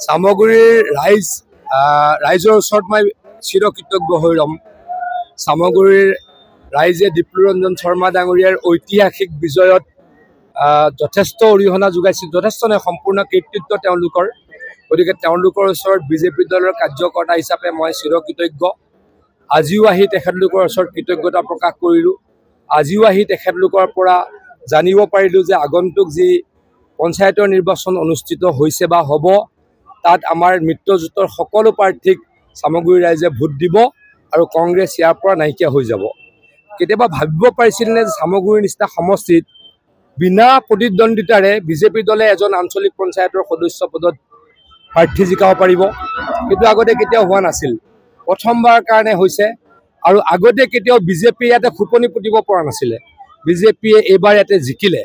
সামগুৰিৰ ৰাইজৰ ওচৰত মই চিৰকৃতজ্ঞ হৈ ৰম। সামগুৰিৰ ৰাইজে ডিপ্লুৰঞ্জন শৰ্মা ডাঙৰীয়াৰ ঐতিহাসিক বিজয়ত যথেষ্ট অৰিহণা যোগাইছিল, যথেষ্ট নহয় সম্পূৰ্ণ কৃতিত্ব তেওঁলোকৰ। গতিকে তেওঁলোকৰ ওচৰত বিজেপি দলৰ কাৰ্যকৰ্তা হিচাপে মই চিৰকৃতজ্ঞ। আজিও আহি তেখেতলোকৰ ওচৰত কৃতজ্ঞতা প্ৰকাশ কৰিলোঁ। আজিও আহি তেখেতলোকৰ পৰা জানিব পাৰিলোঁ যে আগন্তুক যি পঞ্চায়তৰ নিৰ্বাচন অনুষ্ঠিত হৈছে বা হ'ব, তাত আমাৰ মিত্ৰজোঁটৰ সকলো প্ৰাৰ্থীক সামগুৰি ৰাইজে ভোট দিব আৰু কংগ্ৰেছ ইয়াৰ পৰা নাইকিয়া হৈ যাব। কেতিয়াবা ভাবিব পাৰিছিল নে সামগুৰিৰ নিচিনা সমষ্টিত বিনা প্ৰতিদ্বন্দ্বিতাৰে বিজেপি দলে এজন আঞ্চলিক পঞ্চায়তৰ সদস্য পদত প্ৰাৰ্থী জিকাব পাৰিব? কিন্তু আগতে কেতিয়াও হোৱা নাছিল, প্ৰথমবাৰৰ কাৰণে হৈছে। আৰু আগতে কেতিয়াও বিজেপিয়ে ইয়াতে খোপনি পুতিব পৰা নাছিলে, বিজেপিয়ে এইবাৰ ইয়াতে জিকিলে।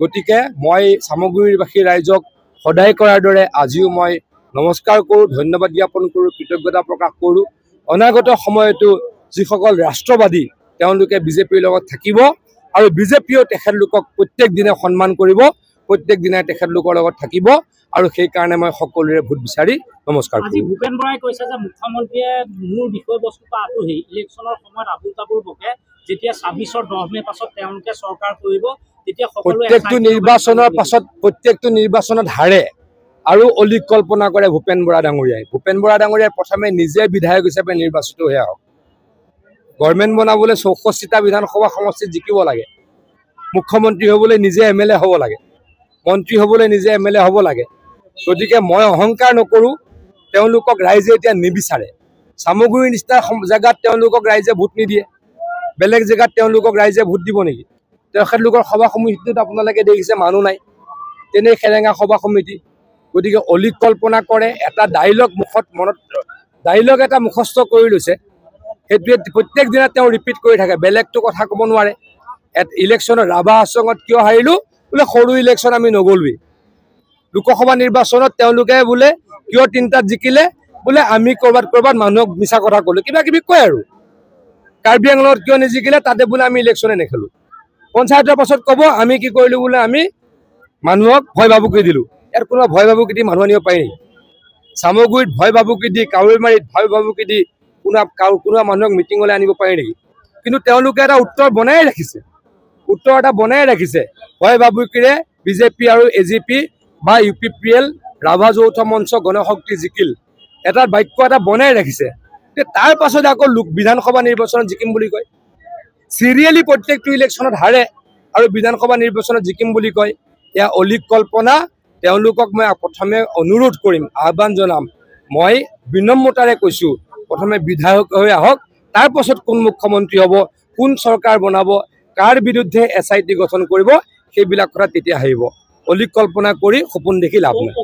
গতিকে মই সামগুৰিবাসী ৰাইজক সদায় কৰাৰ দৰে আজিও মই নমস্কাৰ কৰোঁ, ধন্যবাদ জ্ঞাপন কৰোঁ, কৃতজ্ঞতা প্ৰকাশ কৰোঁ। অনাগত সময়তো যিসকল ৰাষ্ট্ৰবাদী তেওঁলোকে বিজেপিৰ লগত থাকিব আৰু বিজেপিয়েও তেখেতলোকক প্ৰত্যেক দিনে সন্মান কৰিব, প্ৰত্যেক দিনাই তেখেতলোকৰ লগত থাকিব। আৰু সেইকাৰণে মই সকলোৰে ভোট বিচাৰি নমস্কাৰ কৰোঁ। ভূপেন বৰাই কৈছে যে মুখ্যমন্ত্ৰীয়ে মূল বিষয়বস্তুৰ পৰা আঁতৰি ইলেকশ্যনৰ সময়ত আবুল তাবুল বকে, যেতিয়া ২৬ৰ 10 মে পাছত তেওঁলোকে চৰকাৰ কৰিব, তেতিয়া প্ৰত্যেকটো নিৰ্বাচনৰ পাছত প্ৰত্যেকটো নিৰ্বাচনত হাৰে আৰু অলিক কল্পনা কৰে ভূপেন বৰা ডাঙৰীয়াই। ভূপেন বৰা ডাঙৰীয়াই প্ৰথমে নিজে বিধায়ক হিচাপে নিৰ্বাচিত হৈ আহক। গভৰ্ণমেণ্ট বনাবলৈ ৬৪টা বিধানসভা সমষ্টিত জিকিব লাগে। মুখ্যমন্ত্ৰী হ'বলৈ নিজে MLA হ'ব লাগে, মন্ত্ৰী হ'বলৈ নিজে MLA হ'ব লাগে। গতিকে মই অহংকাৰ নকৰোঁ, তেওঁলোকক ৰাইজে এতিয়া নিবিচাৰে। সামগুৰিৰ নিচিনা জেগাত তেওঁলোকক ৰাইজে ভোট নিদিয়ে, বেলেগ জেগাত তেওঁলোকক ৰাইজে ভোট দিব নেকি? তেখেতলোকৰ সভা সমিতিটোত আপোনালোকে দেখিছে মানুহ নাই, তেনেই সেৰেঙা সভা সমিতি। গতিকে অলিক কল্পনা কৰে, এটা ডাইলগ ডাইলগ এটা মুখস্থ কৰি লৈছে, সেইটোৱে প্ৰত্যেক দিনা তেওঁ ৰিপিট কৰি থাকে, বেলেগটো কথা ক'ব নোৱাৰে। ইলেকশ্যনত ৰাভা হাছঙত কিয় হাৰিলোঁ বোলে, সৰু ইলেকশ্যন আমি নগ'লোৱেই। লোকসভা নিৰ্বাচনত তেওঁলোকে বোলে কিয় 3টাত জিকিলে বোলে, আমি ক'ৰবাত মানুহক মিছা কথা ক'লোঁ, কিবা কিবি কয় আৰু। কাৰ্বি আংলঙত কিয় নিজিকিলে, তাতে বোলে আমি ইলেকশ্যনে নেখেলোঁ। পঞ্চায়তৰ পাছত ক'ব আমি কি কৰিলোঁ বোলে, আমি মানুহক ভয় ভাবুকি দিলোঁ। ইয়াত কোনোবা ভয় ভাবুকি দি মানুহ আনিব পাৰি নেকি? সামগুৰিত ভয় ভাবুকি দি, কাউৰীমাৰীত ভয় ভাবুকি দি কোনোবা মানুহক মিটিঙলৈ আনিব পাৰি নেকি? কিন্তু তেওঁলোকে এটা উত্তৰ বনাই ৰাখিছে, ভয় ভাবুকিৰে বিজেপি আৰু AGP বা UPPL ৰাভা যৌথ মঞ্চ গণশক্তি জিকিল, এটা বাক্য এটা বনাই ৰাখিছে। তাৰ পাছত আকৌ বিধানসভা নিৰ্বাচনত জিকিম বুলি কয়। চিৰিয়েলি প্ৰত্যেকটো ইলেকশ্যনত হাৰে আৰু বিধানসভা নিৰ্বাচনত জিকিম বুলি কয়। এয়া অলিক কল্পনা। তেওঁলোকক মই প্ৰথমে অনুৰোধ কৰিম, আহ্বান জনাম, মই বিনম্ৰতাৰে কৈছোঁ, প্ৰথমে বিধায়ক হৈ আহক, তাৰ পাছত কোন মুখ্যমন্ত্ৰী হ'ব, কোন চৰকাৰ বনাব, কাৰ বিৰুদ্ধে SIT গঠন কৰিব, সেইবিলাক কথা তেতিয়া আহিব। অলিক কল্পনা কৰি সপোন দেখি লাভ নাই।